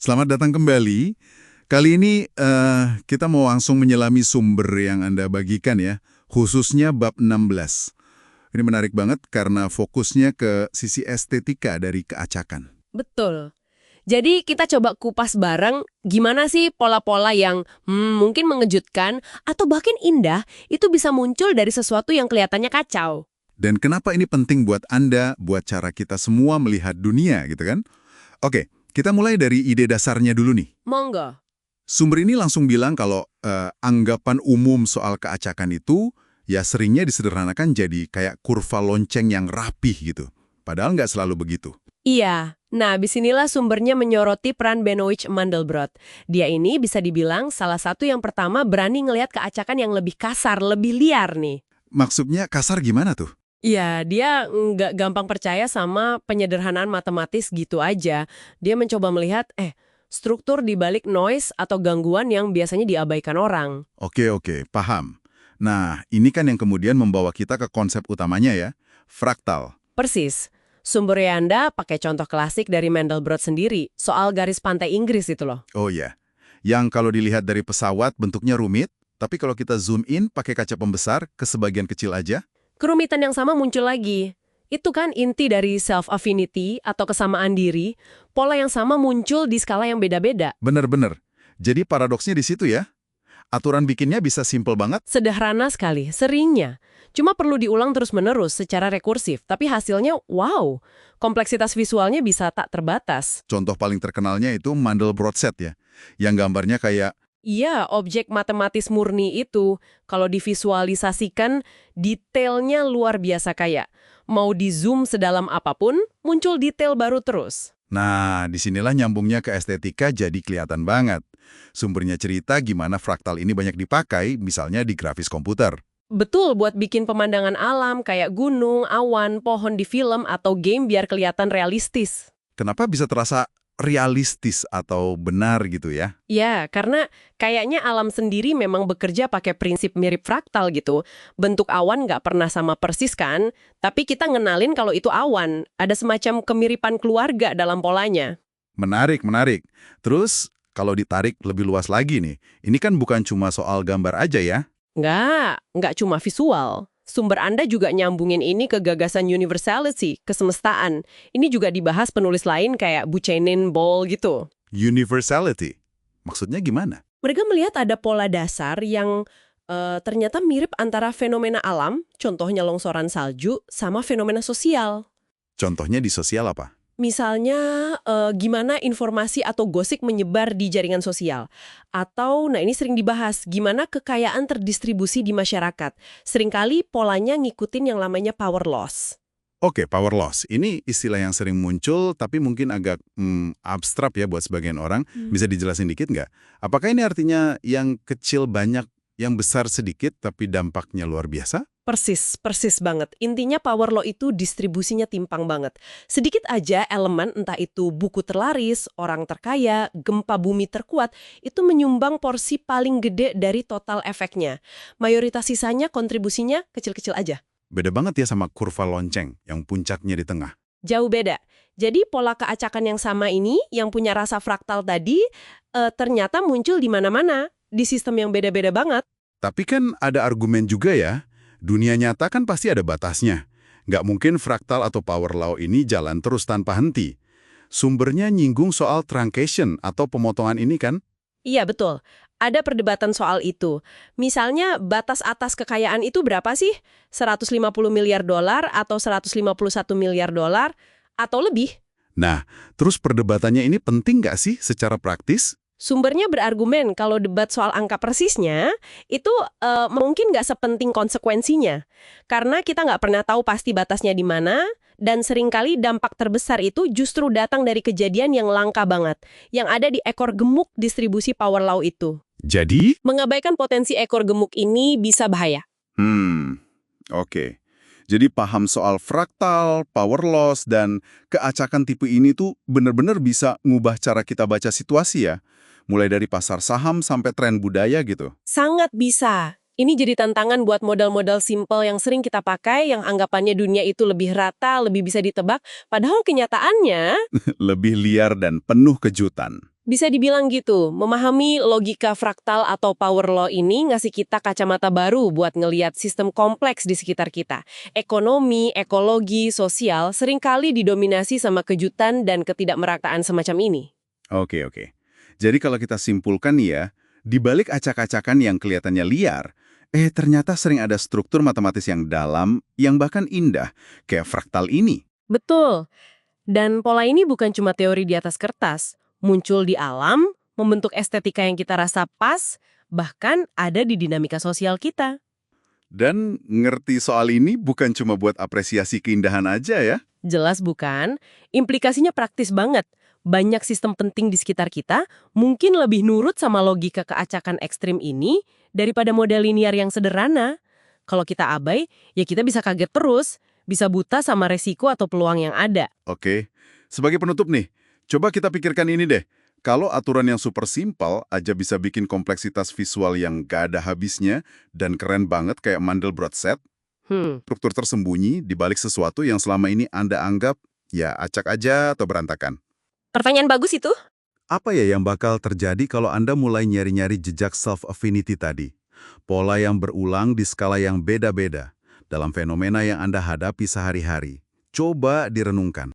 Selamat datang kembali. Kali ini kita mau langsung menyelami sumber yang Anda bagikan ya, khususnya bab 16. Ini menarik banget karena fokusnya ke sisi estetika dari keacakan. Betul. Jadi kita coba kupas bareng gimana sih pola-pola yang mungkin mengejutkan atau bahkan indah itu bisa muncul dari sesuatu yang kelihatannya kacau. Dan kenapa ini penting buat Anda, buat cara kita semua melihat dunia gitu kan? Oke, kita mulai dari ide dasarnya dulu nih. Monggo. Sumber ini langsung bilang kalau anggapan umum soal keacakan itu ya seringnya disederhanakan jadi kayak kurva lonceng yang rapih gitu. Padahal nggak selalu begitu. Iya. Nah, disinilah sumbernya menyoroti peran Benoit Mandelbrot. Dia ini bisa dibilang salah satu yang pertama berani ngelihat keacakan yang lebih kasar, lebih liar nih. Maksudnya kasar gimana tuh? Iya, dia nggak gampang percaya sama penyederhanaan matematis gitu aja. Dia mencoba melihat, struktur di balik noise atau gangguan yang biasanya diabaikan orang. Oke, paham. Nah, ini kan yang kemudian membawa kita ke konsep utamanya ya, fraktal. Persis. Sumber Yanda pakai contoh klasik dari Mandelbrot sendiri, soal garis pantai Inggris itu loh. Oh ya, yang kalau dilihat dari pesawat bentuknya rumit, tapi kalau kita zoom in pakai kaca pembesar ke sebagian kecil aja, Kerumitan yang sama muncul lagi. Itu kan inti dari self-affinity atau kesamaan diri, pola yang sama muncul di skala yang beda-beda. bener-bener. Jadi paradoksnya di situ ya. Aturan bikinnya bisa simple banget. Sederhana sekali, seringnya. Cuma perlu diulang terus-menerus secara rekursif, tapi hasilnya wow, kompleksitas visualnya bisa tak terbatas. Contoh paling terkenalnya itu Mandelbrot set ya, yang gambarnya kayak, Iya, objek matematis murni itu, kalau divisualisasikan, detailnya luar biasa kaya. Mau di-zoom sedalam apapun, muncul detail baru terus. nah disinilah nyambungnya ke estetika jadi kelihatan banget. Sumbernya cerita gimana fraktal ini banyak dipakai, misalnya di grafis komputer. Betul, buat bikin pemandangan alam kayak gunung, awan, pohon di film, atau game biar kelihatan realistis. Kenapa bisa terasa realistis atau benar gitu ya? Ya, karena kayaknya alam sendiri memang bekerja pakai prinsip mirip fraktal gitu. Bentuk awan nggak pernah sama persis kan, tapi kita ngenalin kalau itu awan. Ada semacam kemiripan keluarga dalam polanya. Menarik. Terus, kalau ditarik lebih luas lagi nih, ini kan bukan cuma soal gambar aja ya. Nggak cuma visual. Sumber Anda juga nyambungin ini ke gagasan universality, kesemestaan. Ini juga dibahas penulis lain kayak Buchanan, Ball gitu. Universality. Maksudnya gimana? Mereka melihat ada pola dasar yang ternyata mirip antara fenomena alam, contohnya longsoran salju, sama fenomena sosial. Contohnya di sosial apa? Misalnya, gimana informasi atau gosip menyebar di jaringan sosial. Atau, nah ini sering dibahas, gimana kekayaan terdistribusi di masyarakat. Seringkali polanya ngikutin yang namanya power loss. Oke, power loss. Ini istilah yang sering muncul, tapi mungkin agak abstrak ya buat sebagian orang. Bisa dijelasin dikit nggak? Apakah ini artinya yang kecil banyak, yang besar sedikit, tapi dampaknya luar biasa? Persis banget. Intinya power law itu distribusinya timpang banget. Sedikit aja elemen, entah itu buku terlaris, orang terkaya, gempa bumi terkuat, itu menyumbang porsi paling gede dari total efeknya. Mayoritas sisanya kontribusinya kecil-kecil aja. Beda banget ya sama kurva lonceng, yang puncaknya di tengah. Jauh beda. Jadi pola keacakan yang sama ini, yang punya rasa fraktal tadi, ternyata muncul di mana-mana, di sistem yang beda-beda banget. Tapi kan ada argumen juga ya, dunia nyata kan pasti ada batasnya. Nggak mungkin fraktal atau power law ini jalan terus tanpa henti. Sumbernya nyinggung soal truncation atau pemotongan ini kan? Iya, betul. Ada perdebatan soal itu. Misalnya, batas atas kekayaan itu berapa sih? 150 miliar dolar atau 151 miliar dolar? Atau lebih? Nah, terus perdebatannya ini penting nggak sih secara praktis? Sumbernya berargumen kalau debat soal angka persisnya, itu mungkin nggak sepenting konsekuensinya. Karena kita nggak pernah tahu pasti batasnya di mana, dan seringkali dampak terbesar itu justru datang dari kejadian yang langka banget, yang ada di ekor gemuk distribusi power law itu. Jadi? Mengabaikan potensi ekor gemuk ini bisa bahaya. Oke. Jadi paham soal fraktal, power loss, dan keacakan tipe ini tuh benar-benar bisa ngubah cara kita baca situasi ya. Mulai dari pasar saham sampai tren budaya gitu. Sangat bisa. Ini jadi tantangan buat modal-modal simple yang sering kita pakai, yang anggapannya dunia itu lebih rata, lebih bisa ditebak, padahal kenyataannya Lebih liar dan penuh kejutan. Bisa dibilang gitu, memahami logika fraktal atau power law ini ngasih kita kacamata baru buat ngeliat sistem kompleks di sekitar kita. Ekonomi, ekologi, sosial seringkali didominasi sama kejutan dan ketidakmerataan semacam ini. Oke, oke. Jadi kalau kita simpulkan nih ya, di balik acak-acakan yang kelihatannya liar, ternyata sering ada struktur matematis yang dalam, yang bahkan indah, kayak fraktal ini. Betul. Dan pola ini bukan cuma teori di atas kertas. Muncul di alam, membentuk estetika yang kita rasa pas, bahkan ada di dinamika sosial kita. Dan ngerti soal ini bukan cuma buat apresiasi keindahan aja ya. Jelas bukan? Implikasinya praktis banget. Banyak sistem penting di sekitar kita mungkin lebih nurut sama logika keacakan ekstrim ini daripada model linear yang sederhana. Kalau kita abai, ya kita bisa kaget terus, bisa buta sama resiko atau peluang yang ada. Oke, sebagai penutup nih, coba kita pikirkan ini deh. Kalau aturan yang super simpel aja bisa bikin kompleksitas visual yang gak ada habisnya dan keren banget kayak Mandelbrot set, struktur tersembunyi di balik sesuatu yang selama ini Anda anggap ya acak aja atau berantakan. Pertanyaan bagus itu. Apa ya yang bakal terjadi kalau Anda mulai nyari-nyari jejak self-affinity tadi? Pola yang berulang di skala yang beda-beda dalam fenomena yang Anda hadapi sehari-hari. Coba direnungkan.